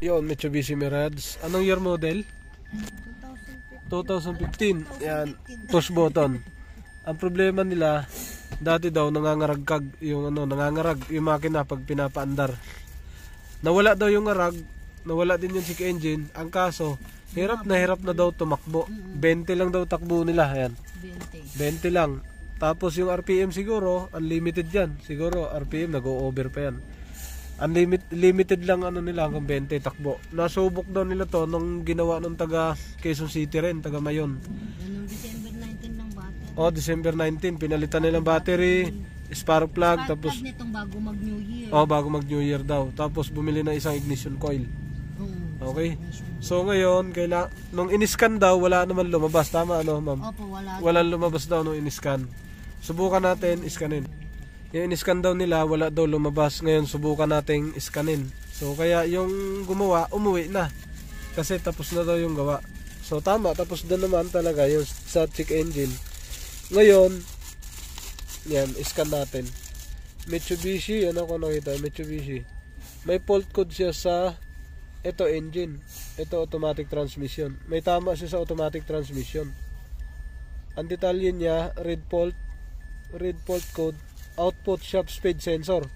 Yun, Mitsubishi Mirage. Anong year model? 2015. Yan, push button. Ang problema nila, dati daw nangangaragkag yung nangangarag yung makina pag pinapaandar. Nawala daw yung ngarag, nawala din yung check engine. Ang kaso, hirap na daw tumakbo. 20 lang daw takbo nila. Ayan. 20 lang. Tapos yung RPM siguro, unlimited yan. Siguro RPM nag-o-over pa yan. Limited lang nila hanggang 20 takbo. Nasubok daw nila to nung ginawa nung taga Quezon City rin, taga Mayon. Noong December 19 ng battery. Oh, December 19, pinalitan nilang battery, spark plug, tapos nitong bago mag New Year. Oh, bago mag New Year daw. Tapos bumili ng isang ignition coil. Okay. So ngayon, nung in-scan daw, wala naman lumabas. Tama ma'am? Opo, wala. Walang lumabas daw nung in-scan. Subukan natin iskanin. Yung in-scan daw nila, wala daw lumabas. Ngayon, subukan nating iskanin. So kaya yung gumawa, umuwi na. Kasi tapos na daw yung gawa. So tama, tapos doon naman talaga yung sa check engine. Ngayon, yan, iskan natin. Mitsubishi, ano ko nakita? Mitsubishi. May fault code siya sa ito engine. Ito automatic transmission. May tama siya sa automatic transmission. Ang detalye niya, red fault code, output shaft speed sensor.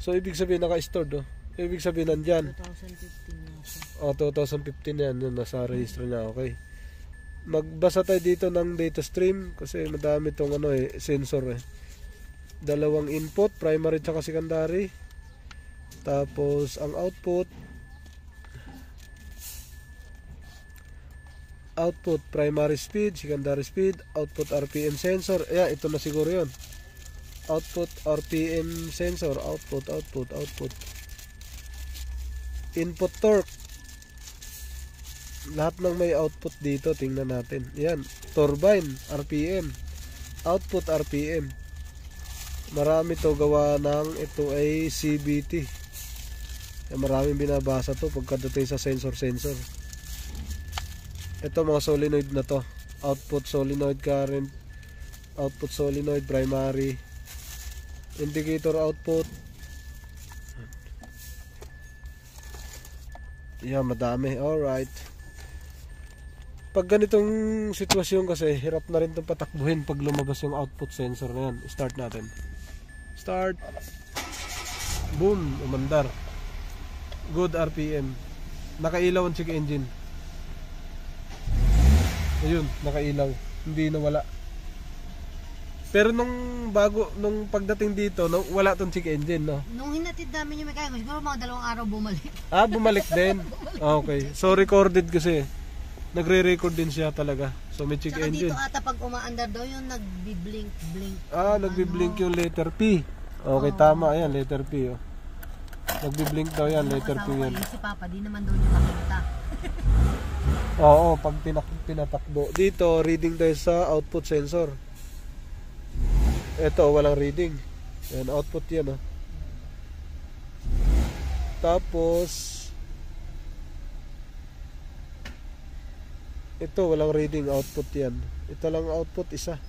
So ibig sabihin naka-stored, Ibig sabihin nandyan. 2015 na siya. 2015 yan, nasa registro niya. Okay. Magbasa tayo dito ng data stream kasi madami tong sensor Dalawang input, primary at secondary. Tapos ang output primary speed, secondary speed, output RPM sensor. Ito na siguro 'yon. Output RPM sensor, output. Input torque. Lahat ng may output dito, tingnan natin. Yan, turbine RPM, output RPM. Marami to gawa ng ito ay CVT. Maraming binabasa to pagkadating sa sensor. Ito mga solenoid na to. Output solenoid current, output solenoid primary, indicator output. Yeah, madami. Alright. Pag ganitong sitwasyon kasi, hirap na rin itong patakbuhin pag lumabas yung output sensor na yan. Start natin. Start. Boom. Umandar. Good RPM. Nakailaw ang check engine. Ayun, nakailaw. Hindi nawala. Pero nung pagdating dito, wala tong check engine, no? Nung hinatid namin yung mechanic, siguro mga 2 araw bumalik. Bumalik din. Okay. So recorded kasi. Nagre-record din siya talaga. So may check engine. Dito ata pag umaandar daw yung nagbi-blink. Nagbi-blink yung letter P. Okay, tama. Ayan, letter P. Nagbi-blink daw yan, letter P yan. Si Papa, di naman daw yung makita. Oo, pag pinatakbo. Dito, reading tayo sa output sensor. Ito, walang reading. Yan, output yan. Tapos, ito, walang reading. Output yan. Ito lang output, isa.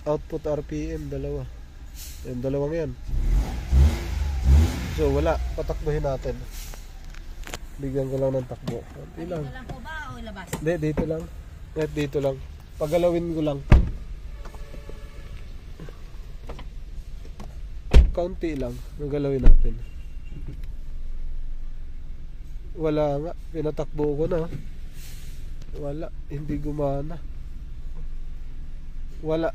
Output RPM, dalawa. Yan, dalawang yan. So, wala. Patakbuhin natin. Bigyan ko lang ng takbo. Dito lang po ba o labas? Hindi, dito lang. Dito lang. Pagalawin ko lang. Kaunti lang. Nagalawin natin. Wala nga. Pinatakbo ko na. Wala. Hindi gumana. Wala.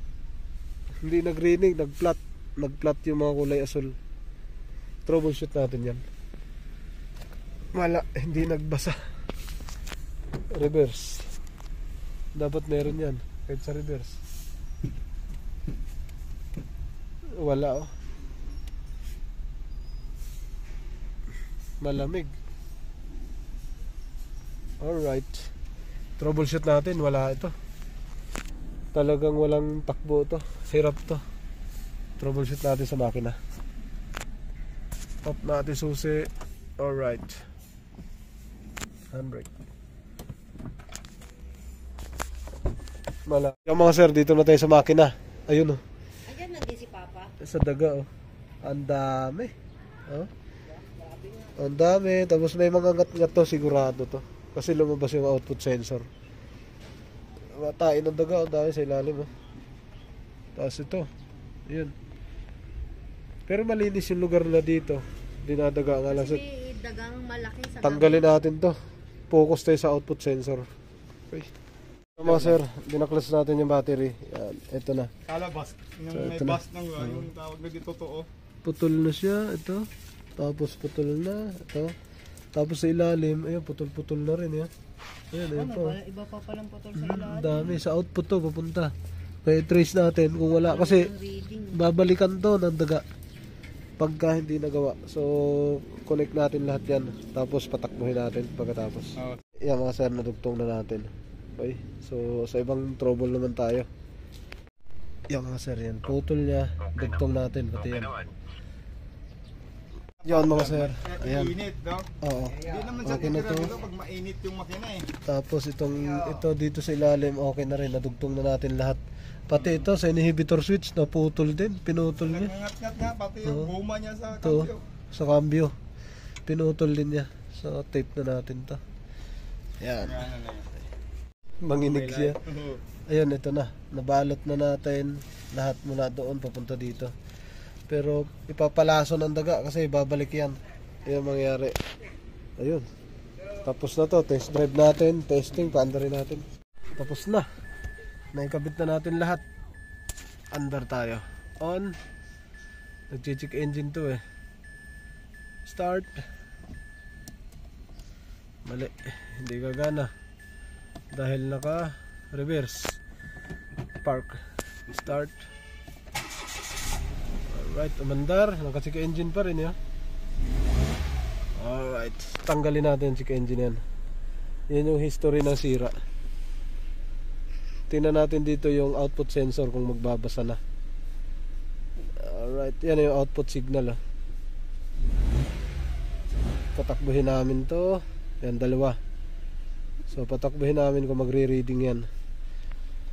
Hindi nag-reading. Nag-flat. Nag-flat yung mga kulay asul. Troubleshoot natin yan. Wala, hindi nagbasa. Reverse. Dapat meron yan. Kahit sa reverse. Wala Malamig. Alright. Troubleshoot natin. Wala ito. Talagang walang takbo to. Hirap to. Troubleshoot natin sa makina. Pop natin susi. Alright. Handbrake. Yung mga sir, dito na tayo sa makina. Ayun sa daga, oh. Ang dami. Oh. Ang dami. Tapos may mga ngat-ngat to, sigurado to. Kasi lumabas yung output sensor. Matain ng daga, ang dami sa ilalim, oh. Tapos ito. Yun. Pero malinis yung lugar na dito. Dinadaga nga lang. May dagang malaki sa Tanggalin natin to. Focus tayo sa output sensor. Okay. Mga sir, dinaklas natin yung battery. Yan, ito na. Kalabas. Yung So, may ito na. bus ng yung tawag na dito totoo. Putol na siya, ito. Tapos putol na, ito. Tapos sa ilalim, ayun, putol-putol na rin, yan. Ayan, ayan po. Iba pa palang putol sa Ang dami, sa output to, papunta. Kaya trace natin kung wala. Kasi babalikan to ng daga pagka hindi nagawa. So, connect natin lahat yan. Tapos patakbuhin natin pagkatapos. Yan mga sir, nadugtong na natin. Okay, so sa ibang trouble naman tayo. Yan mga sir, yan. Putol niya, dugtong natin. Pati yan. Yan mga sir. Ayan. Init, no? Oo. Hindi naman sa Okay na to. dito pag mainit yung makina eh. Tapos ito dito sa ilalim, okay na rin. Nadugtong na natin lahat. Pati ito sa inhibitor switch, naputol din. Pinutol niya. Ngangat-ngat nga, pati yung goma niya sa Ito, cambio. sa cambio. Pinutol din niya. So, tape na natin to. Yan. Manginig siya. Ayun, ito na. Nabalot na natin lahat mula doon papunta dito. Pero ipapalaso ng daga kasi babalik yan. Ayun mangyari. Ayun. Tapos na to. Test drive natin. Testing. Paanda rin natin. Tapos na. Naikabit na natin lahat. Under tayo. On. Nag-check engine to eh. Start. Mali. Hindi gagana. Dahil naka reverse. Park. Start. Alright, umandar. Naka-check engine pa rin ya. Alright. Tanggalin natin check engine yan. Yan yung history ng sira. Tingnan natin dito yung output sensor kung magbabasa na. Alright, yan yung output signal. Patakbuhin namin to. Yan, dalawa. So, patakbuhin namin kung magre-reading yan.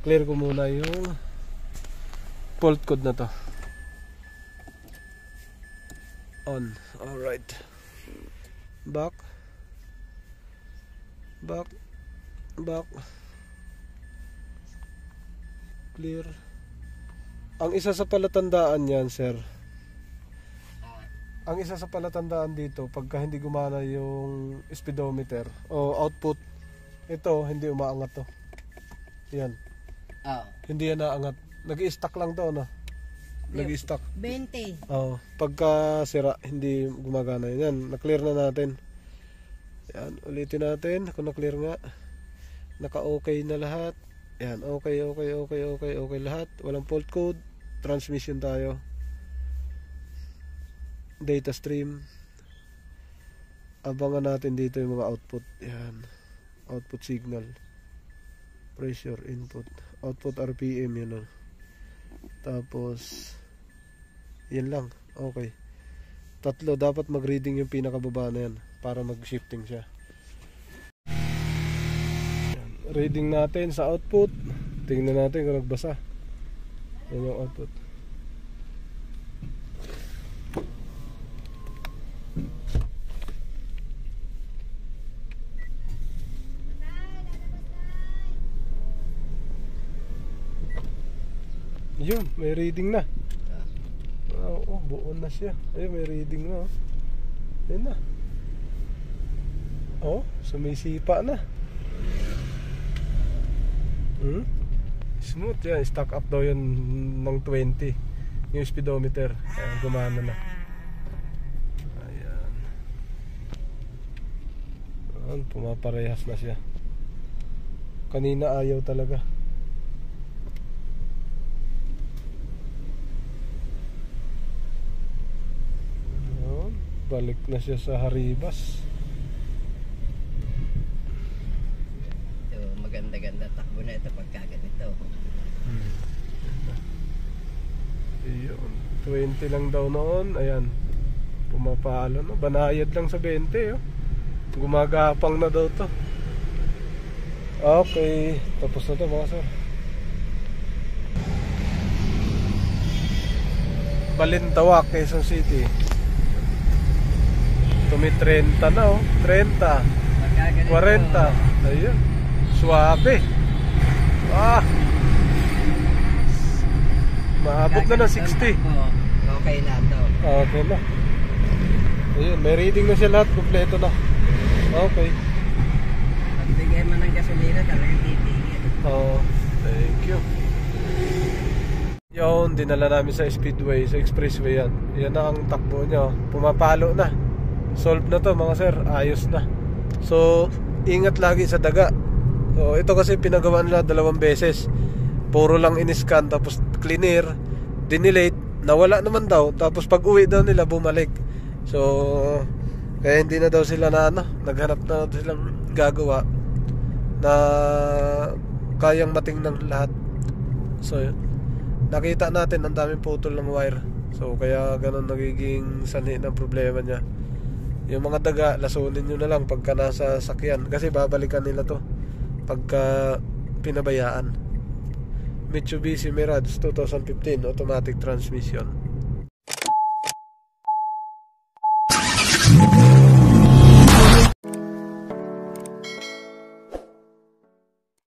Clear ko muna yung fault code na to. On. Alright. Back. Back. Back. Clear. Ang isa sa palatandaan yan, sir. Ang isa sa palatandaan dito, pagka hindi gumana yung speedometer o output, ito, hindi umaangat to. Yan. Hindi yan naangat. Nag-i-stack lang to, no? Nag-i-stack. 20. Pagka sira, hindi gumagana. Yan, na-clear na natin. Yan, ulitin natin. Kung na-clear nga. Naka-okay na lahat. Yan, okay lahat. Walang fault code. Transmission tayo. Data stream. Abangan natin dito yung mga output. Yan. Output signal. Pressure input. Output RPM yun. Tapos yan lang. Okay. Tatlo. Dapat mag-reading yung pinakababa na yan para mag-shifting siya. Yan. Reading natin sa output. Tingnan natin kung nagbasa. Yan yung output. Yun, may reading na. Oo, buo na siya. Ayun, may reading na. Ayun na. Oh, sumisipa na. Smooth yan. Stock up daw yun ng 20. Yung speedometer. Ayan, gumana na. Ayan. Ayan, pumaparehas na siya. Kanina ayaw talaga. Balik na siya sa Haribas. So, maganda-ganda takbo na ito pagka ganito. Ayun, 20 lang daw noon. Ayan, pumapalo na. Banayad lang sa 20 oh. Gumagapang na daw to. Okay, tapos na to, mga sir. Yan, 20 lang daw noon. Ayan, pumapalo na. Banayad lang sa 20 oh. Gumagapang na daw to. Okay, tapos na to, mga sir. 20 lang daw noon. Ayan, tapos na to, mga sir. 20 lang daw noon. Ayan, pumapalo na. Banayad lang sa 20 oh. Gumagapang na daw to. Okay, tapos na to, mga sir. Balintawak, Quezon City. Tumi 30 na oh. 30, Pagkaganito, 40. Ayun. Suabe. Ah. Maabot na ng 60. Okay na to. Okay na. Ayun, may reading na siya lahat. Kompleto na. Okay. Pagbigay mo ng gasolina, talagang titigil. Oh, thank you. Yun, dinala namin sa speedway, sa expressway yan. Yan na ang takbo niya. Pumapalo na. Solve na to mga sir. Ayos na. So, ingat lagi sa daga. So, ito kasi pinagawa nila 2 beses. Puro lang in-scan, tapos cleaner, dinelete, nawala naman daw. Tapos pag uwi daw nila, bumalik. So, kaya hindi na daw sila na naghanap na silang gagawa na kayang matingnan lahat. So, nakita natin ang daming putol ng wire. So, kaya ganun nagiging sanhi ng problema niya. Yung mga daga, lasunin nyo na lang pagka nasa sakyan. Kasi babalikan nila to pagka pinabayaan. Mitsubishi Mirage 2015 automatic transmission.